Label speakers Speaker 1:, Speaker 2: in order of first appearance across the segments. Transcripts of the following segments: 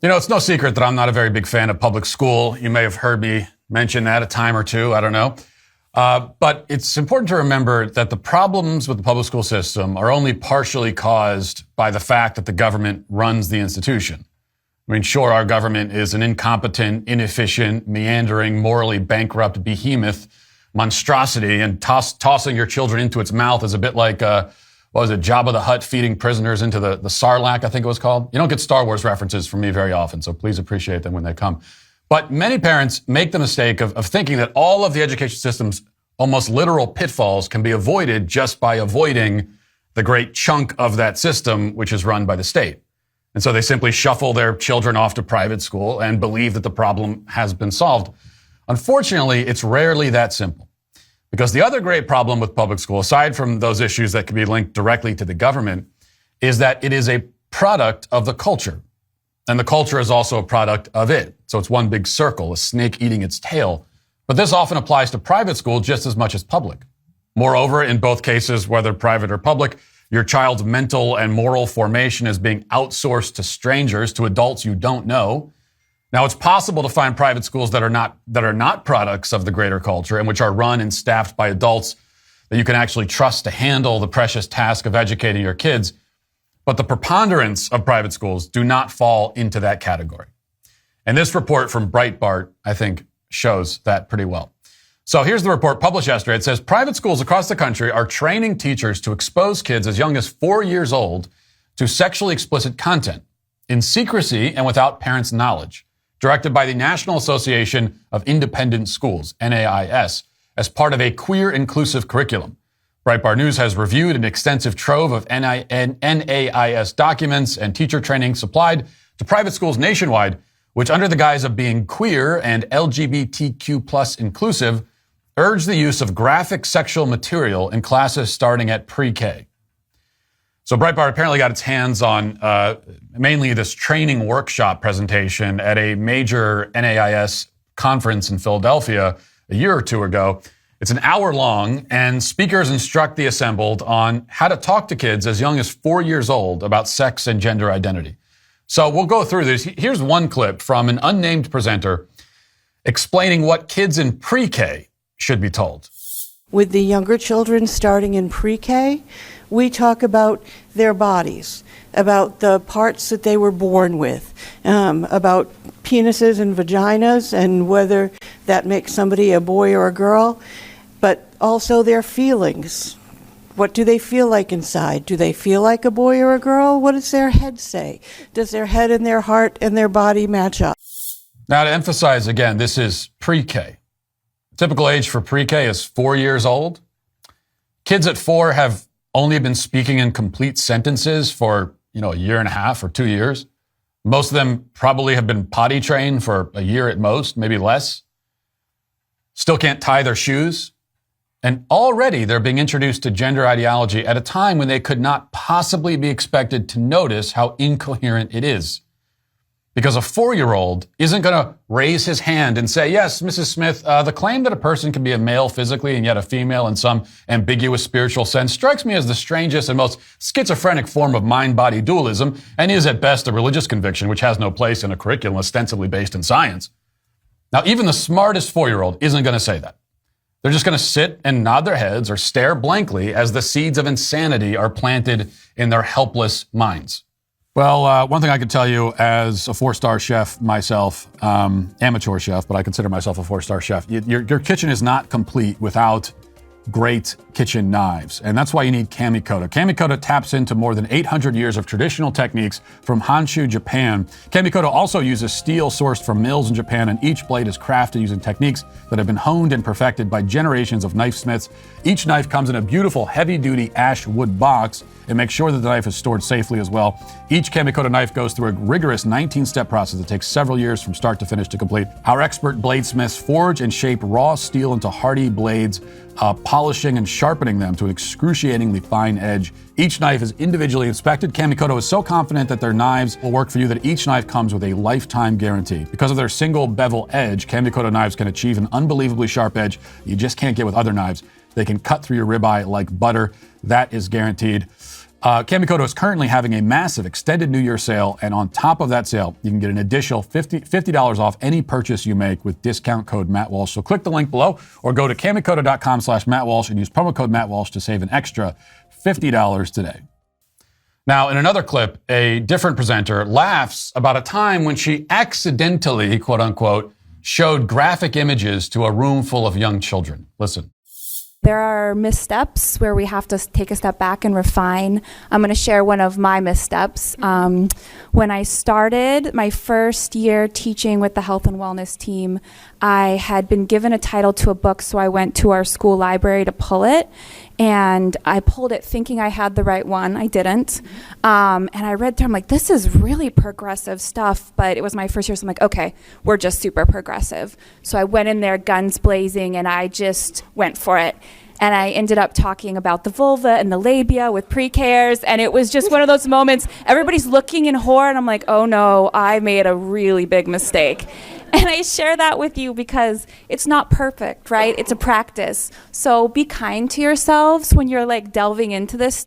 Speaker 1: You know, it's no secret that I'm not a very big fan of public school. You may have heard me mention that a time or two. I don't know. But it's important to remember that the problems with the public school system are only partially caused by the fact that the government runs the institution. I mean, sure, our government is an incompetent, inefficient, meandering, morally bankrupt behemoth monstrosity, and tossing your children into its mouth is a bit like, Jabba the Hutt feeding prisoners into the Sarlacc, I think it was called. You don't get Star Wars references from me very often, so please appreciate them when they come. But many parents make the mistake of thinking that all of the education system's almost literal pitfalls can be avoided just by avoiding the great chunk of that system, which is run by the state. And so they simply shuffle their children off to private school and believe that the problem has been solved. Unfortunately, it's rarely that simple. Because the other great problem with public school, aside from those issues that can be linked directly to the government, is that it is a product of the culture. And the culture is also a product of it. So it's one big circle, a snake eating its tail. But this often applies to private school just as much as public. Moreover, in both cases, whether private or public, your child's mental and moral formation is being outsourced to strangers, to adults you don't know. Now, it's possible to find private schools that are not products of the greater culture and which are run and staffed by adults that you can actually trust to handle the precious task of educating your kids. But the preponderance of private schools do not fall into that category. And this report from Breitbart, I think, shows that pretty well. So here's the report published yesterday. It says private schools across the country are training teachers to expose kids as young as 4 years old to sexually explicit content in secrecy and without parents' knowledge, directed by the National Association of Independent Schools, NAIS, as part of a queer inclusive curriculum. Breitbart News has reviewed an extensive trove of NAIS documents and teacher training supplied to private schools nationwide, which under the guise of being queer and LGBTQ plus inclusive, urge the use of graphic sexual material in classes starting at PreK. So Breitbart apparently got its hands on mainly this training workshop presentation at a major NAIS conference in Philadelphia a year or two ago. It's an hour long, and speakers instruct the assembled on how to talk to kids as young as 4 years old about sex and gender identity. So we'll go through this. Here's one clip from an unnamed presenter explaining what kids in PreK should be told.
Speaker 2: With the younger children starting in PreK, we talk about their bodies, about the parts that they were born with, about penises and vaginas and whether that makes somebody a boy or a girl, but also their feelings. What do they feel like inside? Do they feel like a boy or a girl? What does their head say? Does their head and their heart and their body match up?
Speaker 1: Now, to emphasize again, this is PreK. Typical age for PreK is 4 years old. Kids at 4 have only been speaking in complete sentences for, a year and a half or 2 years. Most of them probably have been potty trained for a year at most, maybe less. Still can't tie their shoes. And already they're being introduced to gender ideology at a time when they could not possibly be expected to notice how incoherent it is. Because a 4-year-old isn't going to raise his hand and say, yes, Mrs. Smith, the claim that a person can be a male physically and yet a female in some ambiguous spiritual sense strikes me as the strangest and most schizophrenic form of mind-body dualism and is at best a religious conviction which has no place in a curriculum ostensibly based in science. Now, even the smartest 4-year-old isn't going to say that. They're just going to sit and nod their heads or stare blankly as the seeds of insanity are planted in their helpless minds. Well, one thing I can tell you as a 4-star chef myself, amateur chef, but I consider myself a 4-star chef, your kitchen is not complete without great kitchen knives. And that's why you need Kamikoto. Kamikoto taps into more than 800 years of traditional techniques from Honshu, Japan. Kamikoto also uses steel sourced from mills in Japan, and each blade is crafted using techniques that have been honed and perfected by generations of knife smiths. Each knife comes in a beautiful heavy-duty ash wood box and make sure that the knife is stored safely as well. Each Kamikoto knife goes through a rigorous 19-step process that takes several years from start to finish to complete. Our expert bladesmiths forge and shape raw steel into hardy blades, polishing and sharpening them to an excruciatingly fine edge. Each knife is individually inspected. Kamikoto is so confident that their knives will work for you that each knife comes with a lifetime guarantee. Because of their single bevel edge, Kamikoto knives can achieve an unbelievably sharp edge you just can't get with other knives. They can cut through your ribeye like butter. That is guaranteed. Kamikoto is currently having a massive extended New Year sale, and on top of that sale, you can get an additional $50 off any purchase you make with discount code Matt Walsh. So click the link below or go to kamikoto.com/Matt Walsh and use promo code Matt Walsh to save an extra $50 today. Now, in another clip, a different presenter laughs about a time when she accidentally, quote unquote, showed graphic images to a room full of young children. Listen.
Speaker 3: There are missteps where we have to take a step back and refine. I'm going to share one of my missteps. When I started my first year teaching with the health and wellness team, I had been given a title to a book, so I went to our school library to pull it. And I pulled it thinking I had the right one. I didn't. And I read through, I'm like, this is really progressive stuff. But it was my first year, so I'm like, okay, we're just super progressive. So I went in there guns blazing, and I just went for it. And I ended up talking about the vulva and the labia with PreKers. And it was just one of those moments, everybody's looking in horror, and I'm like, oh no, I made a really big mistake. And I share that with you because it's not perfect, right? It's a practice. So be kind to yourselves when you're like delving into this.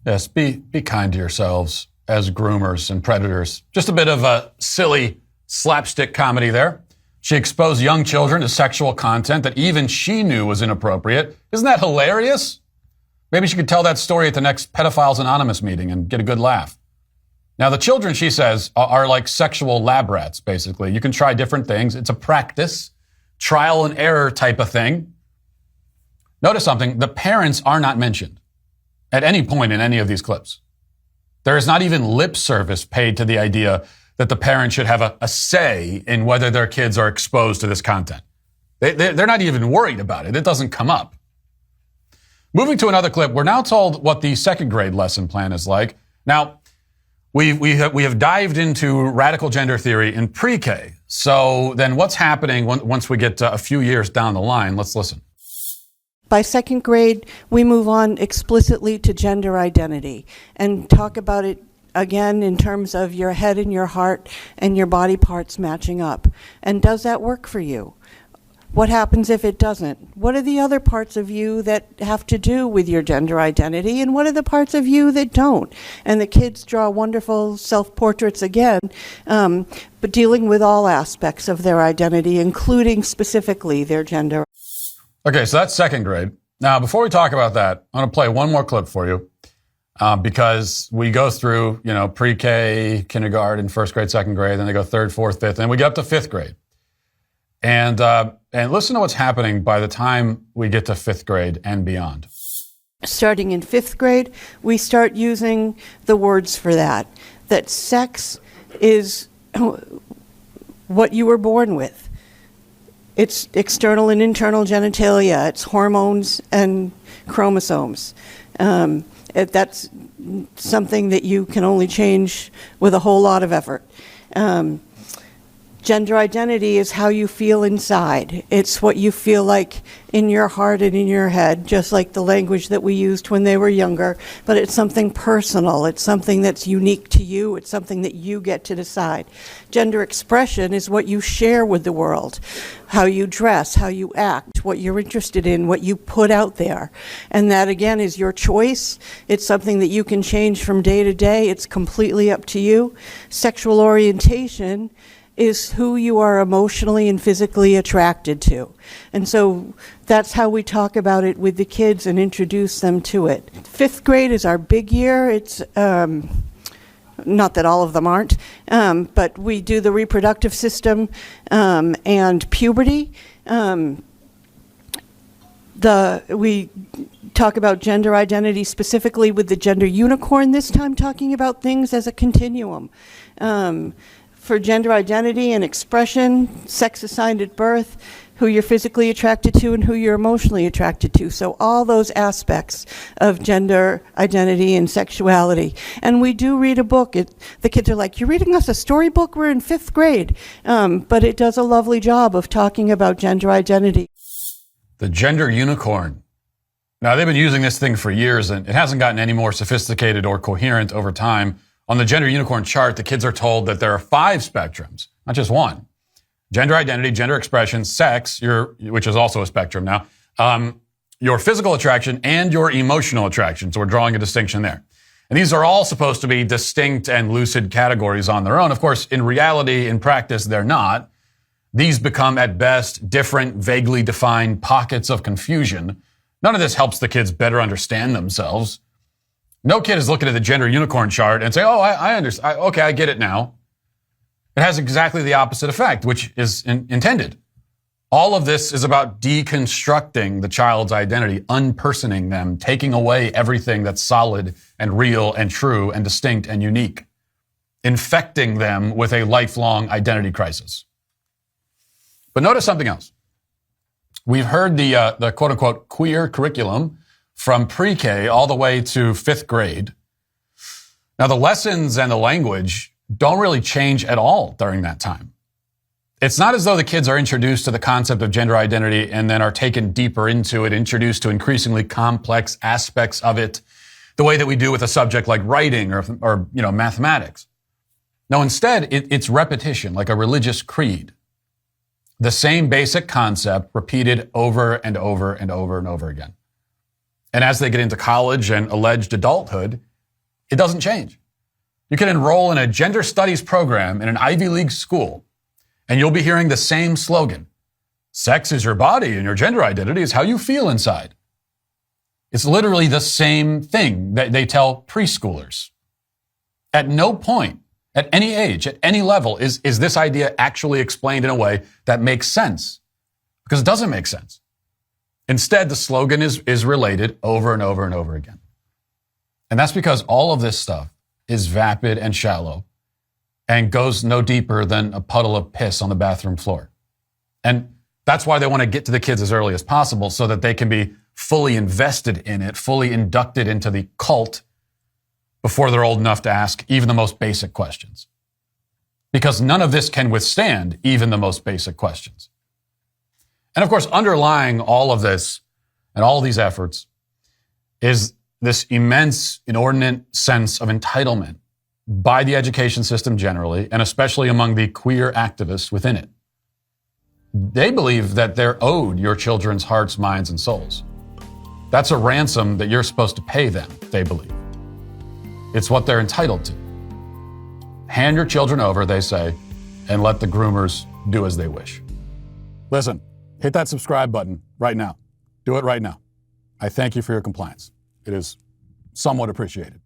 Speaker 1: Yes, be kind to yourselves as groomers and predators. Just a bit of a silly slapstick comedy there. She exposed young children to sexual content that even she knew was inappropriate. Isn't that hilarious? Maybe she could tell that story at the next Pedophiles Anonymous meeting and get a good laugh. Now, the children, she says, are like sexual lab rats, basically. You can try different things. It's a practice, trial and error type of thing. Notice something. The parents are not mentioned at any point in any of these clips. There is not even lip service paid to the idea that the parents should have a say in whether their kids are exposed to this content. They're not even worried about it. It doesn't come up. Moving to another clip, we're now told what the second grade lesson plan is like. Now, we have dived into radical gender theory in PreK. So then what's happening once we get a few years down the line? Let's listen.
Speaker 2: By second grade, we move on explicitly to gender identity and talk about it again in terms of your head and your heart and your body parts matching up. And does that work for you? What happens if it doesn't? What are the other parts of you that have to do with your gender identity, and what are the parts of you that don't? And the kids draw wonderful self-portraits again, but dealing with all aspects of their identity, including specifically their gender.
Speaker 1: Okay, so that's second grade. Now, before we talk about that, I'm going to play one more clip for you because we go through, pre-K, kindergarten, first grade, second grade, then they go third, fourth, fifth, and we get up to fifth grade. And listen to what's happening by the time we get to fifth grade and beyond.
Speaker 2: Starting in fifth grade, we start using the words for that sex is what you were born with. It's external and internal genitalia. It's hormones and chromosomes. That's something that you can only change with a whole lot of effort. Gender identity is how you feel inside. It's what you feel like in your heart and in your head, just like the language that we used when they were younger. But it's something personal. It's something that's unique to you. It's something that you get to decide. Gender expression is what you share with the world, how you dress, how you act, what you're interested in, what you put out there. And that, again, is your choice. It's something that you can change from day to day. It's completely up to you. Sexual orientation is who you are emotionally and physically attracted to. And so that's how we talk about it with the kids and introduce them to it. Fifth grade is our big year. It's not that all of them aren't, but we do the reproductive system and puberty. We talk about gender identity specifically with the gender unicorn, this time talking about things as a continuum. For gender identity and expression, sex assigned at birth, who you're physically attracted to and who you're emotionally attracted to. So all those aspects of gender identity and sexuality. And we do read a book. The kids are like, you're reading us a storybook? We're in fifth grade. But it does a lovely job of talking about gender identity.
Speaker 1: The gender unicorn. Now, they've been using this thing for years, and it hasn't gotten any more sophisticated or coherent over time. On the gender unicorn chart, the kids are told that there are 5 spectrums, not just one. Gender identity, gender expression, sex, which is also a spectrum now, your physical attraction, and your emotional attraction. So we're drawing a distinction there. And these are all supposed to be distinct and lucid categories on their own. Of course, in reality, in practice, they're not. These become, at best, different, vaguely defined pockets of confusion. None of this helps the kids better understand themselves. No kid is looking at the gender unicorn chart and say, oh, I understand. Okay, I get it now. It has exactly the opposite effect, which is intended. All of this is about deconstructing the child's identity, unpersoning them, taking away everything that's solid and real and true and distinct and unique, infecting them with a lifelong identity crisis. But notice something else. We've heard the quote-unquote queer curriculum from PreK all the way to 5th grade. Now, the lessons and the language don't really change at all during that time. It's not as though the kids are introduced to the concept of gender identity and then are taken deeper into it, introduced to increasingly complex aspects of it, the way that we do with a subject like writing or mathematics. No, instead, it's repetition, like a religious creed. The same basic concept repeated over and over and over and over again. And as they get into college and alleged adulthood, it doesn't change. You can enroll in a gender studies program in an Ivy League school, and you'll be hearing the same slogan. Sex is your body and your gender identity is how you feel inside. It's literally the same thing that they tell preschoolers. At no point, at any age, at any level, is this idea actually explained in a way that makes sense. Because it doesn't make sense. Instead, the slogan is related over and over and over again. And that's because all of this stuff is vapid and shallow and goes no deeper than a puddle of piss on the bathroom floor. And that's why they want to get to the kids as early as possible so that they can be fully invested in it, fully inducted into the cult before they're old enough to ask even the most basic questions. Because none of this can withstand even the most basic questions. And of course, underlying all of this and all these efforts is this immense, inordinate sense of entitlement by the education system generally, and especially among the queer activists within it. They believe that they're owed your children's hearts, minds, and souls. That's a ransom that you're supposed to pay them, they believe. It's what they're entitled to. Hand your children over, they say, and let the groomers do as they wish. Listen, hit that subscribe button right now. Do it right now. I thank you for your compliance. It is somewhat appreciated.